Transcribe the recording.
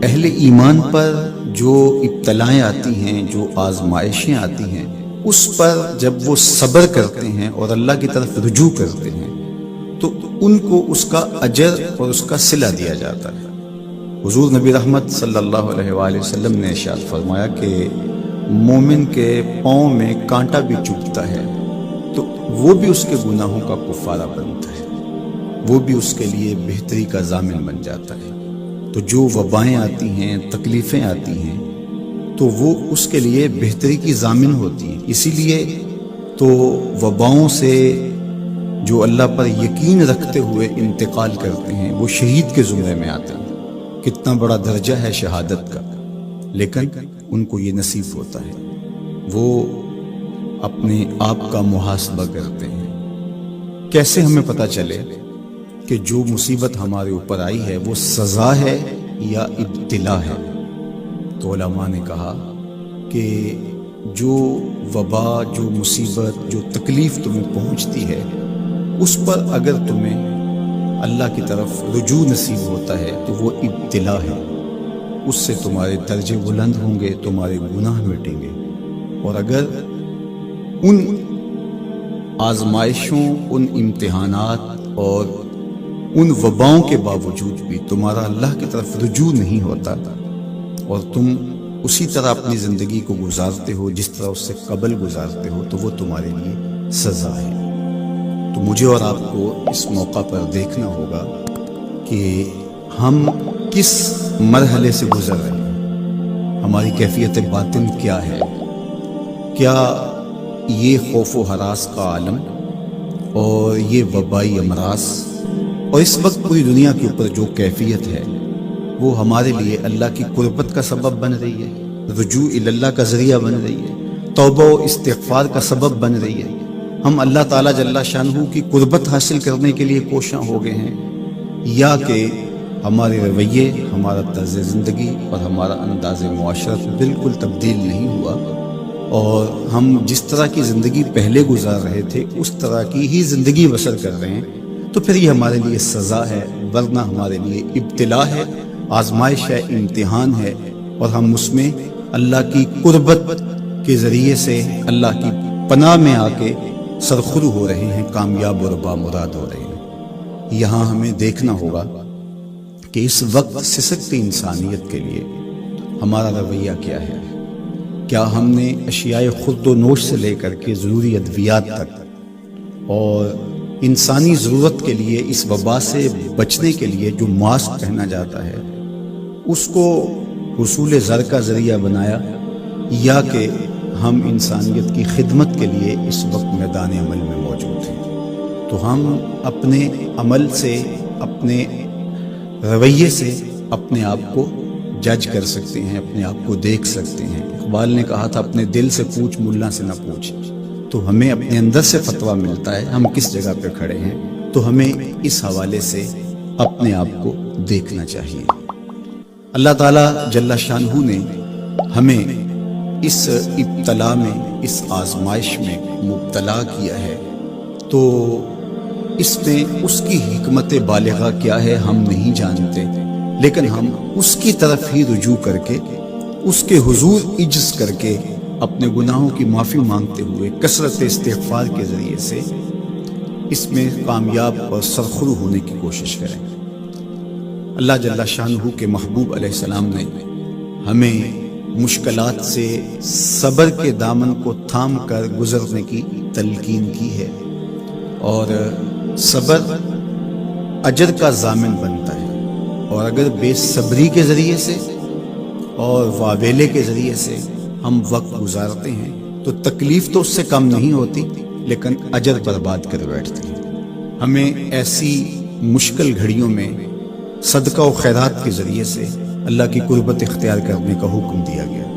اہل ایمان پر جو ابتلائیں آتی ہیں، جو آزمائشیں آتی ہیں، اس پر جب وہ صبر کرتے ہیں اور اللہ کی طرف رجوع کرتے ہیں تو ان کو اس کا اجر اور اس کا صلہ دیا جاتا ہے۔ حضور نبی رحمت صلی اللہ علیہ وآلہ وسلم نے ارشاد فرمایا کہ مومن کے پاؤں میں کانٹا بھی چبھتا ہے تو وہ بھی اس کے گناہوں کا کفارہ بنتا ہے، وہ بھی اس کے لیے بہتری کا ضامن بن جاتا ہے۔ تو جو وبائیں آتی ہیں، تکلیفیں آتی ہیں، تو وہ اس کے لیے بہتری کی ضامن ہوتی ہیں۔ اسی لیے تو وباؤں سے جو اللہ پر یقین رکھتے ہوئے انتقال کرتے ہیں وہ شہید کے زمرے میں آتے ہیں۔ کتنا بڑا درجہ ہے شہادت کا، لیکن ان کو یہ نصیب ہوتا ہے۔ وہ اپنے آپ کا محاسبہ کرتے ہیں۔ کیسے ہمیں پتہ چلے کہ جو مصیبت ہمارے اوپر آئی ہے وہ سزا ہے یا ابتلا ہے؟ تو علماء نے کہا کہ جو وبا، جو مصیبت، جو تکلیف تمہیں پہنچتی ہے اس پر اگر تمہیں اللہ کی طرف رجوع نصیب ہوتا ہے تو وہ ابتلا ہے، اس سے تمہارے درجے بلند ہوں گے، تمہارے گناہ مٹیں گے۔ اور اگر ان آزمائشوں، ان امتحانات اور ان وباؤں کے باوجود بھی تمہارا اللہ کی طرف رجوع نہیں ہوتا اور تم اسی طرح اپنی زندگی کو گزارتے ہو جس طرح اس سے قبل گزارتے ہو تو وہ تمہارے لیے سزا ہے۔ تو مجھے اور آپ کو اس موقع پر دیکھنا ہوگا کہ ہم کس مرحلے سے گزر رہے ہیں، ہماری کیفیت باطن کیا ہے۔ کیا یہ خوف و ہراس کا عالم اور یہ وبائی امراض اور اس وقت پوری دنیا کے اوپر جو کیفیت ہے وہ ہمارے لیے اللہ کی قربت کا سبب بن رہی ہے، رجوع اللہ کا ذریعہ بن رہی ہے، توبہ و استغفار کا سبب بن رہی ہے؟ ہم اللہ تعالیٰ جل شانہ کی قربت حاصل کرنے کے لیے کوشاں ہو گئے ہیں، یا کہ ہمارے رویے، ہمارا طرز زندگی اور ہمارا انداز معاشرت بالکل تبدیل نہیں ہوا اور ہم جس طرح کی زندگی پہلے گزار رہے تھے اس طرح کی ہی زندگی بسر کر رہے ہیں؟ تو پھر یہ ہمارے لیے سزا ہے، ورنہ ہمارے لیے ابتلا ہے، آزمائش ہے، امتحان ہے، اور ہم اس میں اللہ کی قربت کے ذریعے سے اللہ کی پناہ میں آ کے سرخرو ہو رہے ہیں، کامیاب اور بامراد ہو رہے ہیں۔ یہاں ہمیں دیکھنا ہوگا کہ اس وقت سسکتی انسانیت کے لیے ہمارا رویہ کیا ہے۔ کیا ہم نے اشیاء خورد و نوش سے لے کر کے ضروری ادویات تک اور انسانی ضرورت کے لیے اس وبا سے بچنے کے لیے جو ماسک پہنا جاتا ہے اس کو حصول زر کا ذریعہ بنایا، یا کہ ہم انسانیت کی خدمت کے لیے اس وقت میدان عمل میں موجود ہیں؟ تو ہم اپنے عمل سے، اپنے رویے سے اپنے آپ کو جج کر سکتے ہیں، اپنے آپ کو دیکھ سکتے ہیں۔ اقبال نے کہا تھا اپنے دل سے پوچھ، ملا سے نہ پوچھ۔ تو ہمیں اپنے اندر سے فتویٰ ملتا ہے ہم کس جگہ پہ کھڑے ہیں، تو ہمیں اس حوالے سے اپنے آپ کو دیکھنا چاہیے۔ اللہ تعالیٰ جل شانہ نے ہمیں اس ابتلا میں، اس آزمائش میں مبتلا کیا ہے، تو اس میں اس کی حکمت بالغہ کیا ہے ہم نہیں جانتے، لیکن ہم اس کی طرف ہی رجوع کر کے، اس کے حضور عجز کر کے، اپنے گناہوں کی معافی مانگتے ہوئے کثرت استغفار کے ذریعے سے اس میں کامیاب اور سرخرو ہونے کی کوشش کریں۔ اللہ جل شانہ کے محبوب علیہ السلام نے ہمیں مشکلات سے صبر کے دامن کو تھام کر گزرنے کی تلقین کی ہے، اور صبر اجر کا ضامن بنتا ہے، اور اگر بے صبری کے ذریعے سے اور واویلے کے ذریعے سے ہم وقت گزارتے ہیں تو تکلیف تو اس سے کم نہیں ہوتی، لیکن اجر برباد کر بیٹھتی ہے۔ ہمیں ایسی مشکل گھڑیوں میں صدقہ و خیرات کے ذریعے سے اللہ کی قربت اختیار کرنے کا حکم دیا گیا۔